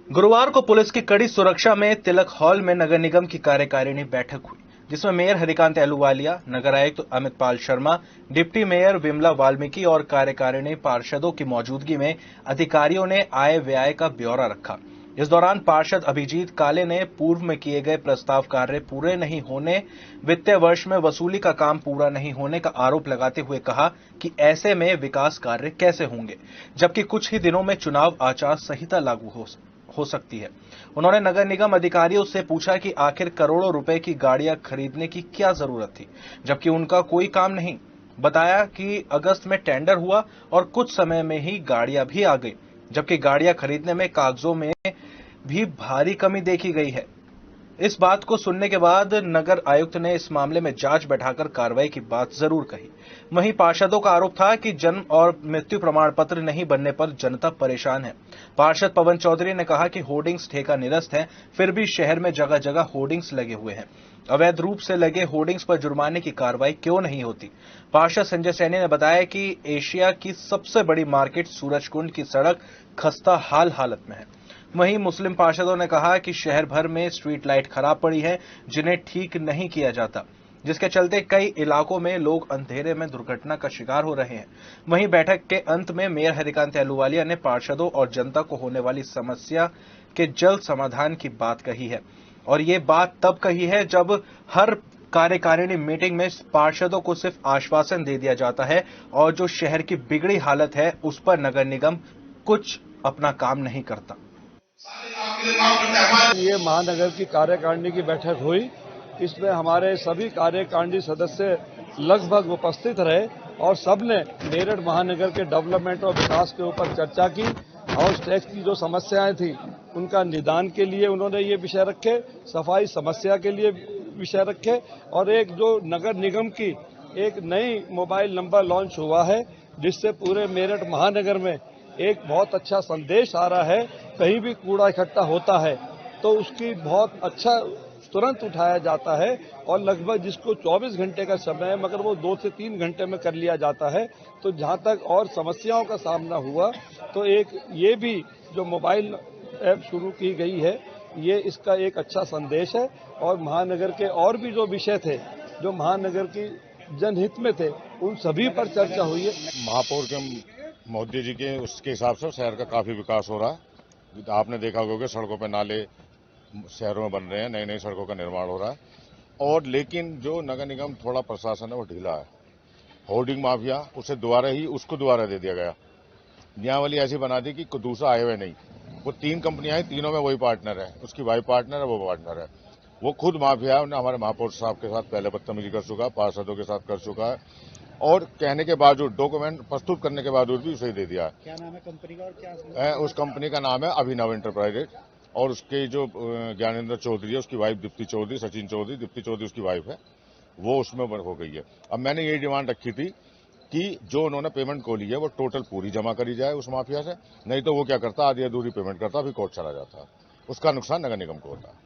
गुरुवार को पुलिस की कड़ी सुरक्षा में तिलक हॉल में नगर निगम की कार्यकारिणी बैठक हुई, जिसमें मेयर हरिकांत अहलूवालिया, नगर आयुक्त अमित पाल शर्मा, डिप्टी मेयर विमला वाल्मीकि और कार्यकारिणी पार्षदों की मौजूदगी में अधिकारियों ने आय व्यय का ब्यौरा रखा। इस दौरान पार्षद अभिजीत काले ने पूर्व में किए गए प्रस्ताव कार्य पूरे नहीं होने, वित्तीय वर्ष में वसूली का काम पूरा नहीं होने का आरोप लगाते हुए कहा कि ऐसे में विकास कार्य कैसे होंगे, जबकि कुछ ही दिनों में चुनाव आचार संहिता लागू हो सकती है। उन्होंने नगर निगम अधिकारियों से पूछा कि आखिर करोड़ों रुपए की गाड़ियां खरीदने की क्या जरूरत थी, जबकि उनका कोई काम नहीं। बताया कि अगस्त में टेंडर हुआ और कुछ समय में ही गाड़ियां भी आ गई, जबकि गाड़ियां खरीदने में कागजों में भी भारी कमी देखी गई है। इस बात को सुनने के बाद नगर आयुक्त ने इस मामले में जांच बैठाकर कार्रवाई की बात जरूर कही। वहीं पार्षदों का आरोप था कि जन्म और मृत्यु प्रमाण पत्र नहीं बनने पर जनता परेशान है। पार्षद पवन चौधरी ने कहा कि होर्डिंग्स ठेका निरस्त हैं, फिर भी शहर में जगह जगह होर्डिंग्स लगे हुए हैं। अवैध रूप से लगे होर्डिंग्स पर जुर्माने की कार्रवाई क्यों नहीं होती। पार्षद संजय सैनी ने बताया कि एशिया की सबसे बड़ी मार्केट सूरजकुंड की सड़क खस्ता हालत में है। वहीं मुस्लिम पार्षदों ने कहा कि शहर भर में स्ट्रीट लाइट खराब पड़ी है, जिन्हें ठीक नहीं किया जाता, जिसके चलते कई इलाकों में लोग अंधेरे में दुर्घटना का शिकार हो रहे हैं। वहीं बैठक के अंत में मेयर हरिकांत अहलूवालिया ने पार्षदों और जनता को होने वाली समस्या के जल्द समाधान की बात कही है, और ये बात तब कही है जब हर कार्यकारिणी मीटिंग में पार्षदों को सिर्फ आश्वासन दे दिया जाता है और जो शहर की बिगड़ी हालत है उस पर नगर निगम कुछ अपना काम नहीं करता। ये महानगर की कार्यकारिणी की बैठक हुई। इसमें हमारे सभी कार्यकारिणी सदस्य लगभग उपस्थित रहे और सबने मेरठ महानगर के डेवलपमेंट और विकास के ऊपर चर्चा की। हाउस टैक्स की जो समस्याएं थी उनका निदान के लिए उन्होंने ये विषय रखे, सफाई समस्या के लिए विषय रखे और एक जो नगर निगम की एक नई मोबाइल नंबर लॉन्च हुआ है, जिससे पूरे मेरठ महानगर में एक बहुत अच्छा संदेश आ रहा है। कहीं भी कूड़ा इकट्ठा होता है तो उसकी बहुत अच्छा तुरंत उठाया जाता है और लगभग जिसको 24 घंटे का समय है मगर वो 2 से 3 घंटे में कर लिया जाता है। तो जहां तक और समस्याओं का सामना हुआ तो एक ये भी जो मोबाइल ऐप शुरू की गई है, ये इसका एक अच्छा संदेश है और महानगर के और भी जो विषय थे जो महानगर की जनहित में थे उन सभी पर चर्चा हुई है। महापौर के मोदी जी के उसके हिसाब से शहर का काफी विकास हो रहा है। आपने देखा होगा कि सड़कों पर नाले शहरों में बन रहे हैं, नई नई सड़कों का निर्माण हो रहा है। और लेकिन जो नगर निगम थोड़ा प्रशासन है वो ढीला है। होर्डिंग माफिया उसको दोबारा दे दिया गया। नियमावली ऐसी बना दी कि दूसरा आए हुए नहीं। वो 3 कंपनियां हैं, तीनों में वही पार्टनर है, उसकी वाइफ पार्टनर है, वो पार्टनर है। वो खुद माफिया है। उन्हें हमारे महापौर साहब के साथ पहले बदतमीजी कर चुका है, पार्षदों के साथ कर चुका है और कहने के बावजूद, डॉक्यूमेंट प्रस्तुत करने के बावजूद भी उसे दे दिया। क्या नाम है कंपनी का और क्या उस कंपनी का नाम है अभिनव एंटरप्राइजेज और उसके जो ज्ञानेंद्र चौधरी है, उसकी वाइफ दीप्ति चौधरी, सचिन चौधरी, दीप्ति चौधरी उसकी वाइफ है, वो उसमें हो गई है। अब मैंने ये डिमांड रखी थी कि जो उन्होंने पेमेंट को ली है वो टोटल पूरी जमा करी जाए उस माफिया से, नहीं तो वो क्या करता, आधी अधूरी पेमेंट करता, फिर कोर्ट चला जाता। उसका नुकसान नगर निगम को होता है।